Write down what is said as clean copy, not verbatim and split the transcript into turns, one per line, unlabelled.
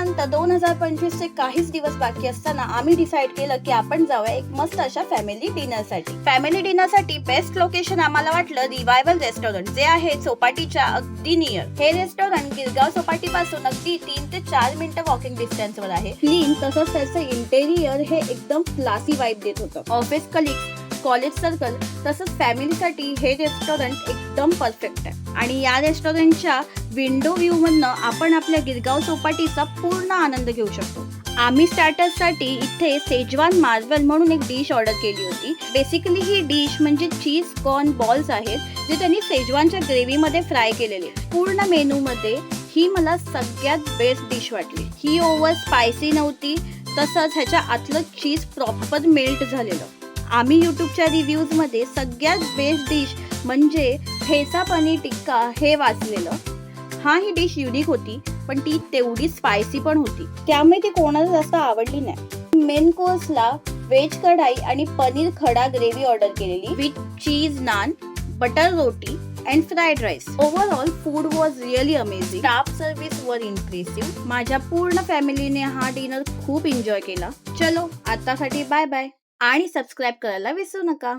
वर्षांपर्यंत 2025 चे काहीच दिवस बाकी असताना आम्ही डिसाईड केलं की आपण जाऊया एक मस्त अशा फॅमिली डिनरसाठी बेस्ट लोकेशन आम्हाला वाटलं रिवायवल रेस्टॉरंट, जे आहे चौपाटीच्या अगदी नियर. हे रेस्टॉरंट गिरगाव चौपाटी पासून अगदी 3 ते 4 मिनिटं वॉकिंग डिस्टन्स वर आहे. क्लीन तसंच त्याचं इंटेरियर हे एकदम क्लासी वाईब देत होतं. ऑफिस कलिग्स, कॉलेज सर्कल तसंच फॅमिलीसाठी हे रेस्टॉरंट एकदम परफेक्ट आहे. आणि या रेस्टॉरंटच्या विंडो व्ह्यू मधनं आपण आपल्या गिरगाव चौपाटीचा पूर्ण आनंद घेऊ शकतो. आम्ही स्टार्टर्ससाठी इथे सेजवान मार्वेल म्हणून एक डिश ऑर्डर केली होती. बेसिकली ही डिश म्हणजे चीज कॉर्न बॉल्स आहेत, जे त्यांनी सेजवानच्या ग्रेव्हीमध्ये फ्राय केलेले. पूर्ण मेनूमध्ये ही मला सगळ्यात बेस्ट डिश वाटली. ही ओव्हर स्पायसी नव्हती, तसंच ह्याच्या आतलं चीज प्रॉपर मेल्ट झालेलं. आम्ही यूट्यूबच्या रिव्ह्यूजमध्ये सगळ्यात बेस्ट डिश म्हणजे ठेचा पनीर टिक्का हे वाचलेलं. ही डिश युनिक होती, पण ती तेवढी स्पायसी पण होती, त्यामुळे ती कोणाला जास्त आवडली नाही. मेन कोर्सला व्हेज कढाई आणि पनीर खडा ग्रेव्ही ऑर्डर केलेली with cheese naan, butter roti and fried rice. Overall food was really amazing. Staff service were impressive. माझ्या पूर्ण फॅमिलीने हा डिनर खूप एन्जॉय केला. चलो आतासाठी बाय बाय आणि सबस्क्राईब करायला विसरू नका.